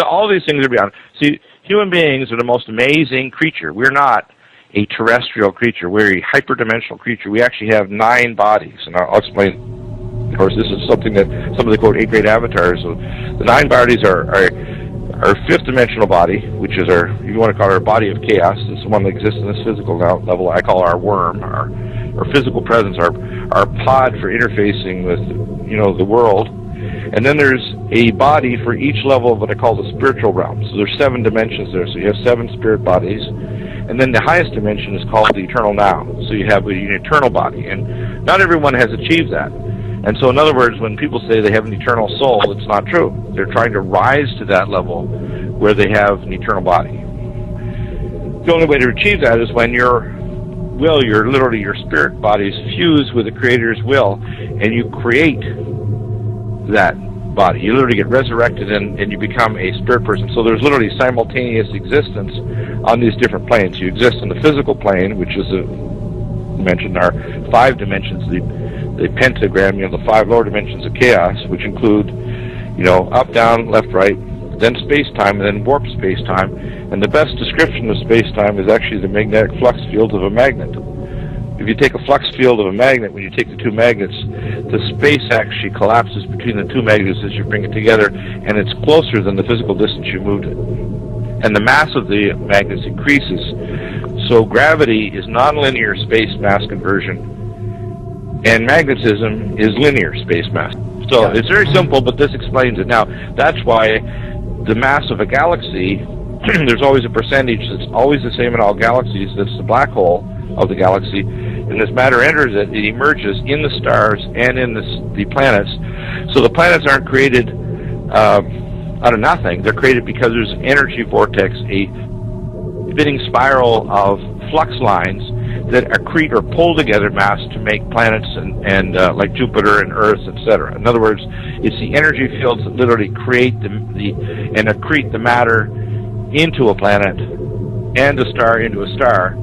All these things are beyond. See, human beings are the most amazing creature. We're not a terrestrial creature. We're a hyperdimensional creature. We actually have 9 bodies, and I'll explain. Of course, this is something that some of the quote 8 great avatars. So the 9 bodies are our 5th dimensional body, which is our, if you want to call it our body of chaos. It's the one that exists in this physical level. I call our worm, our physical presence, our pod for interfacing with, the world. And then there's a body for each level of what I call the spiritual realm. So there's 7 dimensions there. So you have 7 spirit bodies. And then the highest dimension is called the eternal now. So you have an eternal body. And not everyone has achieved that. And so in other words, when people say they have an eternal soul, it's not true. They're trying to rise to that level where they have an eternal body. The only way to achieve that is when your spirit bodies fuse with the Creator's will, and you create that body. You literally get resurrected and you become a spirit person. So there's literally simultaneous existence on these different planes. You exist in the physical plane, which is mentioned our 5 dimensions, the pentagram, the 5 lower dimensions of chaos, which include, up, down, left, right, then space-time, and then warp space-time. And the best description of space-time is actually the magnetic flux field of a magnet. If you take a flux field of a magnet, when you take the 2 magnets, the space actually collapses between the 2 magnets as you bring it together, and it's closer than the physical distance you moved it. And the mass of the magnets increases. So gravity is nonlinear space mass conversion, and magnetism is linear space mass. So it's very simple, but this explains it. Now, that's why the mass of a galaxy, there's always a percentage that's always the same in all galaxies. That's the black hole of the galaxy. And as matter enters it, it emerges in the stars and in the planets. So the planets aren't created out of nothing. They're created because there's an energy vortex, a spinning spiral of flux lines that accrete or pull together mass to make planets and like Jupiter and Earth, etc. In other words, it's the energy fields that literally create and accrete the matter into a planet and a star into a star.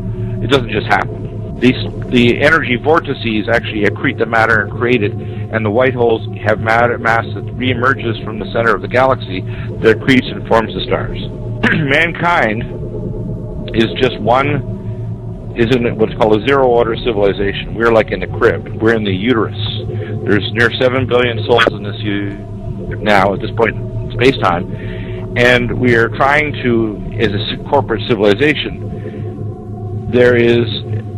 It doesn't just happen. The energy vortices actually accrete the matter and create it, and the white holes have matter mass that reemerges from the center of the galaxy that accretes and forms the stars. Mankind is just in what's called a zero-order civilization. We're like in a crib. We're in the uterus. There's near 7 billion souls in this now at this point in space-time, and we are trying to, as a corporate civilization, there is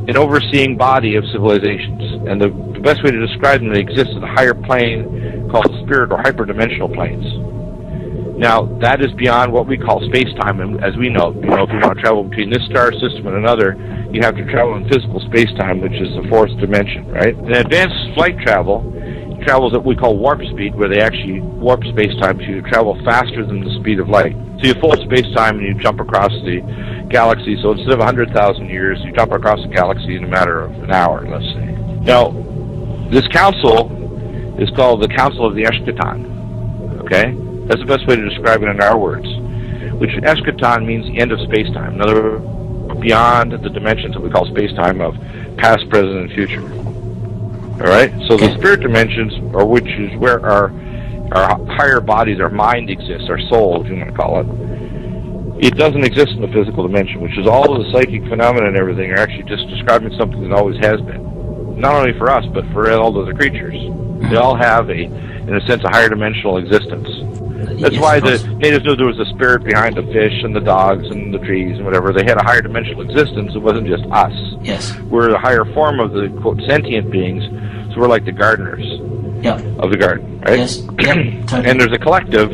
an overseeing body of civilizations, and the best way to describe them, they exist in a higher plane called spirit or hyperdimensional planes. Now, that is beyond what we call space-time, and as we know, if you want to travel between this star system and another, you have to travel in physical space-time, which is the 4th dimension, right? In advanced flight travels at what we call warp speed, where they actually warp space-time, so you travel faster than the speed of light. So you fold space-time and you jump across the galaxy. So instead of 100,000 years, you jump across the galaxy in a matter of an hour, let's say. Now, this council is called the Council of the Eschaton. Okay? That's the best way to describe it in our words. Which eschaton means the end of space-time. In other words, beyond the dimensions that we call space-time of past, present, and future. All right? So the spirit dimensions, or which is where our higher bodies, our mind exists, our soul, if you want to call it. It doesn't exist in the physical dimension, which is all of the psychic phenomena and everything are actually just describing something that always has been. Not only for us, but for all other creatures. They all have, in a sense, a higher dimensional existence. That's why the natives knew there was a spirit behind the fish and the dogs and the trees and whatever. They had a higher dimensional existence. It wasn't just us. Yes. We're the higher form of the, quote, sentient beings, so we're like the gardeners of the garden, right? Yes. Yep. Totally. And there's a collective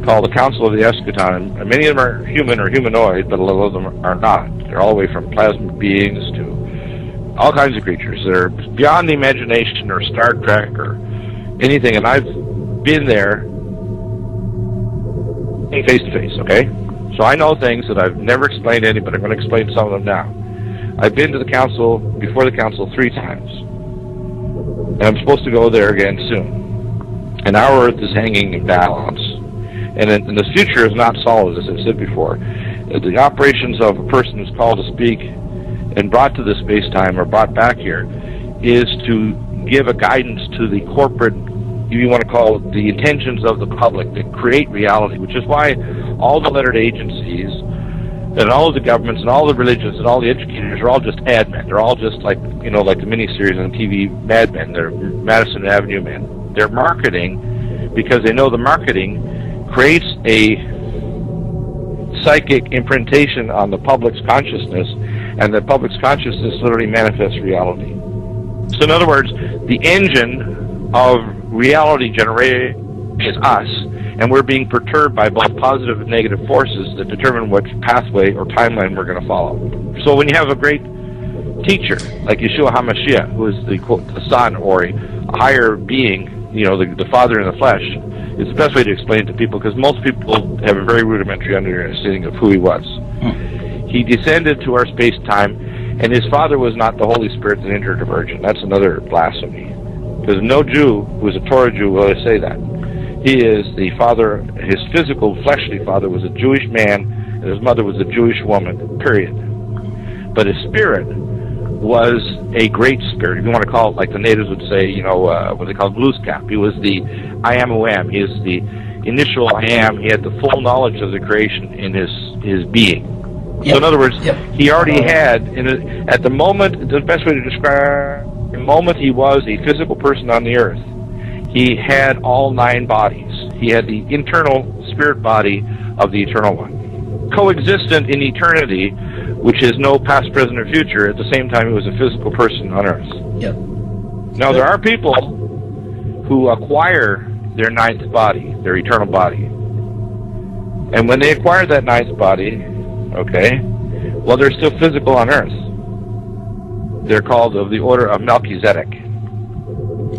called the Council of the Eschaton, and many of them are human or humanoid, but a lot of them are not. They're all the way from plasma beings to all kinds of creatures. They're beyond the imagination or Star Trek or anything, and I've been there face to face, okay? So I know things that I've never explained to anybody. I'm going to explain some of them now. I've been to the council, before the council, 3 times. And I'm supposed to go there again soon. And our Earth is hanging in balance. And the future is not solid, as I said before. The operations of a person who's called to speak and brought to this space-time or brought back here is to give a guidance to the corporate you want to call it, the intentions of the public that create reality, which is why all the lettered agencies and all of the governments and all the religions and all the educators are all just ad men. They're all just like, like the miniseries on TV, Mad Men. They're Madison Avenue men. They're marketing because they know the marketing creates a psychic imprintation on the public's consciousness, and the public's consciousness literally manifests reality. So in other words, the engine of reality generated is us, and we're being perturbed by both positive and negative forces that determine which pathway or timeline we're going to follow. So when you have a great teacher like Yeshua HaMashiach, who is the Son, or a higher being, the Father in the flesh, it's the best way to explain it to people, because most people have a very rudimentary understanding of who he was. He descended to our space-time, and his father was not the Holy Spirit that entered a virgin. That's another blasphemy, because no Jew who is a Torah Jew will say that. He is the father, his physical, fleshly father was a Jewish man, and his mother was a Jewish woman, period. But his spirit was a great spirit. If you want to call it, like the natives would say, what they call Glooskap. He was the I am who am. He is the initial I am. He had the full knowledge of the creation in his being. Yep. So in other words, he already had, at the moment, the best way to describe, the moment he was a physical person on the earth, he had all 9 bodies. He had the internal spirit body of the Eternal One. Coexistent in eternity, which is no past, present, or future, at the same time he was a physical person on earth. Yep. Now there are people who acquire their 9th body, their eternal body. And when they acquire that 9th body, they're still physical on earth. They're called of the order of Melchizedek.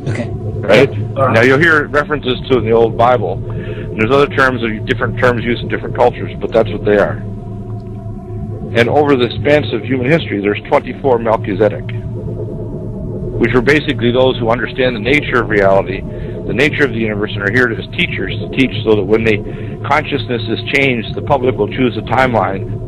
Okay. Right? Now you'll hear references to it in the Old Bible. And there's other terms, different terms used in different cultures, but that's what they are. And over the span of human history, there's 24 Melchizedek, which are basically those who understand the nature of reality, the nature of the universe, and are here as teachers to teach, so that when the consciousness is changed, the public will choose a timeline.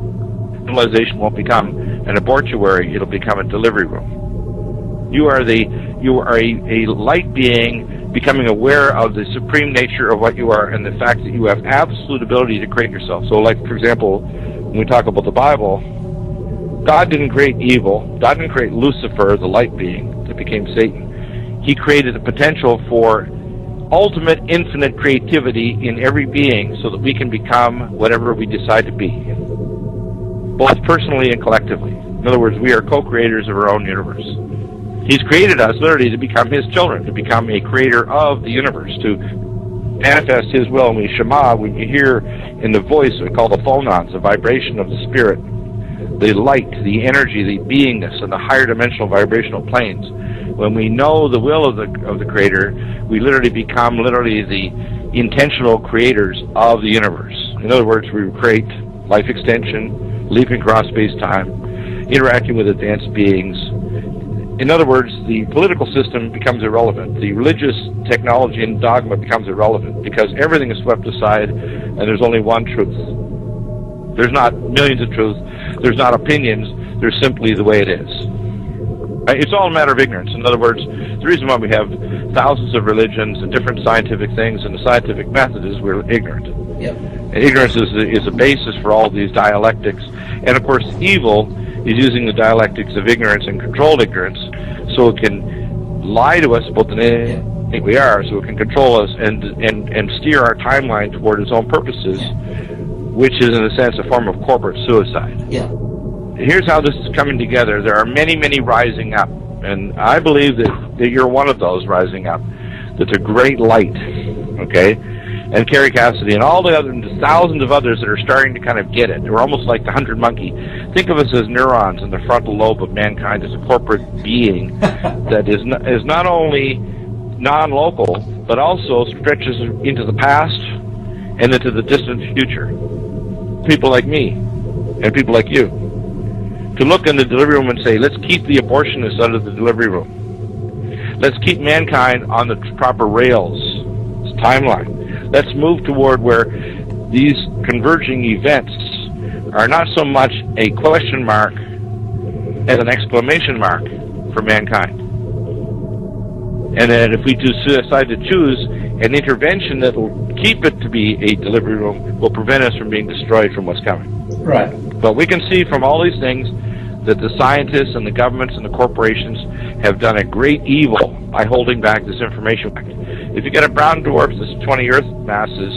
Civilization won't become an abortuary, it'll become a delivery room. You are a light being becoming aware of the supreme nature of what you are, and the fact that you have absolute ability to create yourself. So like, for example, when we talk about the Bible, God didn't create evil. God didn't create Lucifer, the light being that became Satan. He created the potential for ultimate infinite creativity in every being, so that we can become whatever we decide to be, both personally and collectively. In other words, we are co-creators of our own universe. He's created us literally to become his children, to become a creator of the universe, to manifest his will. And we Shema, when you hear in the voice, we call the phonons, the vibration of the spirit, the light, the energy, the beingness, and the higher dimensional vibrational planes. When we know the will of the creator, we literally become the intentional creators of the universe. In other words, we create life extension, leaping across space-time, interacting with advanced beings. In other words, the political system becomes irrelevant. The religious technology and dogma becomes irrelevant, because everything is swept aside and there's only one truth. There's not millions of truths. There's not opinions. There's simply the way it is. It's all a matter of ignorance. In other words, the reason why we have thousands of religions and different scientific things and the scientific method is we're ignorant. Yep. And ignorance is a basis for all these dialectics. And of course, evil is using the dialectics of ignorance and controlled ignorance, so it can lie to us about the thing we are, so it can control us and steer our timeline toward its own purposes, which is in a sense a form of corporate suicide. Yeah. Here's how this is coming together. There are many, many rising up, and I believe that you're one of those rising up. That's a great light, and Carrie Cassidy and all the thousands of others that are starting to kind of get it. We're almost like the 100 monkey. Think of us as neurons in the frontal lobe of mankind, as a corporate being that is not only non-local, but also stretches into the past and into the distant future. People like me and people like you, to look in the delivery room and say, let's keep the abortionists out of the delivery room. Let's keep mankind on the proper rails, timeline. Let's move toward where these converging events are not so much a question mark as an exclamation mark for mankind. And then if we decide to choose an intervention that will keep it to be a delivery room, will prevent us from being destroyed from what's coming. Right. But we can see from all these things that the scientists and the governments and the corporations have done a great evil by holding back this information. If you get a brown dwarf that's 20 Earth masses,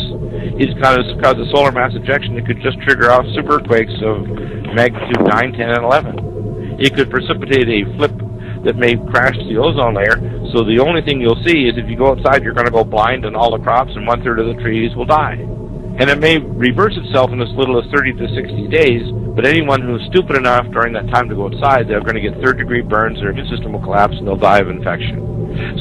it's cause a solar mass ejection. It could just trigger off super earthquakes of magnitude 9, 10, and 11. It could precipitate a flip that may crash the ozone layer, so the only thing you'll see is if you go outside, you're going to go blind and all the crops and 1/3 of the trees will die. And it may reverse itself in as little as 30 to 60 days, but anyone who's stupid enough during that time to go outside, they're going to get third-degree burns, their immune system will collapse, and they'll die of infection.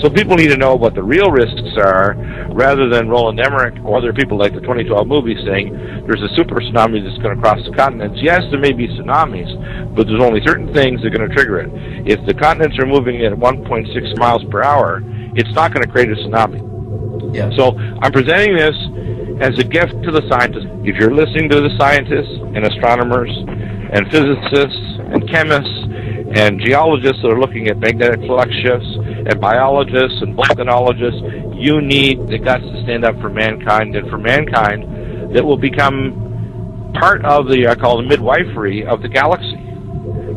So people need to know what the real risks are, rather than Roland Emmerich or other people like the 2012 movie saying there's a super tsunami that's going to cross the continents. Yes, there may be tsunamis, but there's only certain things that are going to trigger it. If the continents are moving at 1.6 miles per hour, it's not going to create a tsunami. Yeah. So I'm presenting this as a gift to the scientists. If you're listening to the scientists and astronomers and physicists and chemists and geologists that are looking at magnetic flux shifts and biologists and volcanologists, you need the guts to stand up for mankind, and for mankind that will become part of the, I call the midwifery of the galaxy.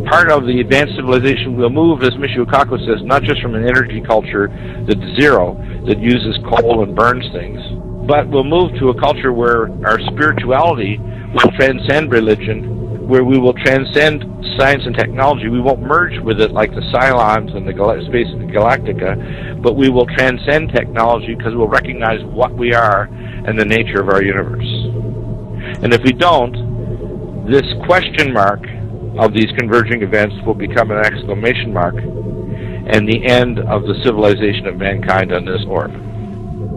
Part of the advanced civilization will move, as Michio Kaku says, not just from an energy culture that's zero, that uses coal and burns things, but we'll move to a culture where our spirituality will transcend religion, where we will transcend science and technology. We won't merge with it like the Cylons and the Space Galactica, but we will transcend technology because we'll recognize what we are and the nature of our universe. And if we don't, this question mark of these converging events will become an exclamation mark and the end of the civilization of mankind on this orb.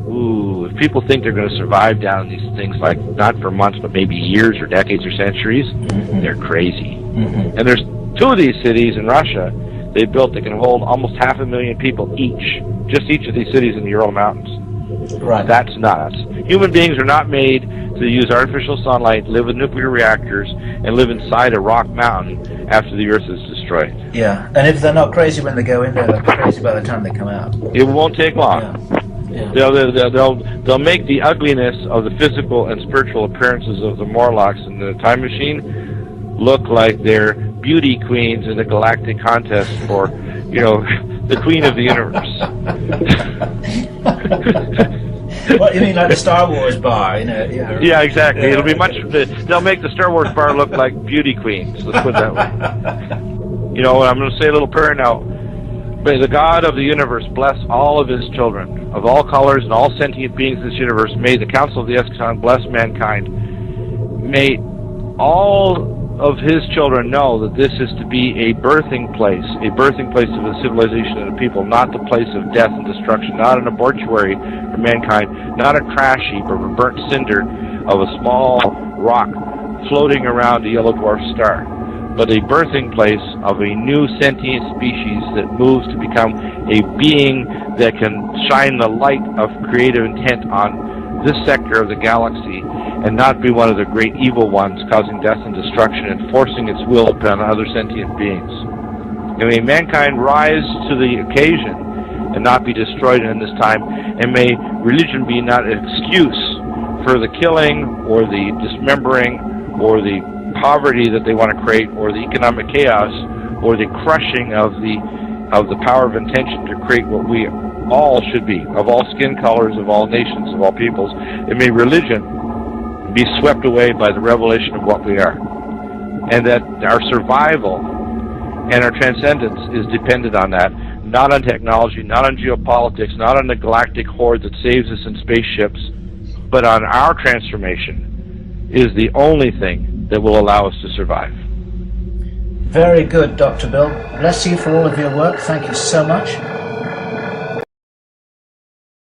Ooh, if people think they're going to survive down these things, like not for months, but maybe years or decades or centuries, they're crazy. And there's 2 of these cities in Russia they built that can hold almost 500,000 people each, just each of these cities in the Ural Mountains. Right. That's nuts. Human beings are not made to use artificial sunlight, live with nuclear reactors, and live inside a rock mountain after the Earth is destroyed. Yeah, and if they're not crazy when they go in there, they'll be crazy by the time they come out. It won't take long. Yeah. They'll make the ugliness of the physical and spiritual appearances of the Morlocks in the time machine look like they're beauty queens in a galactic contest for, the queen of the universe. What, you mean like the Star Wars bar, Yeah, exactly. It'll be they'll make the Star Wars bar look like beauty queens, let's put it that way. I'm going to say a little prayer now. May the God of the universe bless all of his children, of all colors and all sentient beings in this universe. May the Council of the Eschaton bless mankind. May all of his children know that this is to be a birthing place of the civilization of the people, not the place of death and destruction, not an abortuary for mankind, not a trash heap or a burnt cinder of a small rock floating around a yellow dwarf star, but a birthing place of a new sentient species that moves to become a being that can shine the light of creative intent on this sector of the galaxy and not be one of the great evil ones causing death and destruction and forcing its will upon other sentient beings. And may mankind rise to the occasion and not be destroyed in this time, and may religion be not an excuse for the killing or the dismembering or the poverty that they want to create, or the economic chaos, or the crushing of the power of intention to create what we all should be, of all skin colors, of all nations, of all peoples. And may religion be swept away by the revelation of what we are, and that our survival and our transcendence is dependent on that, not on technology, not on geopolitics, not on the galactic horde that saves us in spaceships, but on our transformation is the only thing that will allow us to survive. Very good, Dr. Bill. Bless you for all of your work. Thank you so much.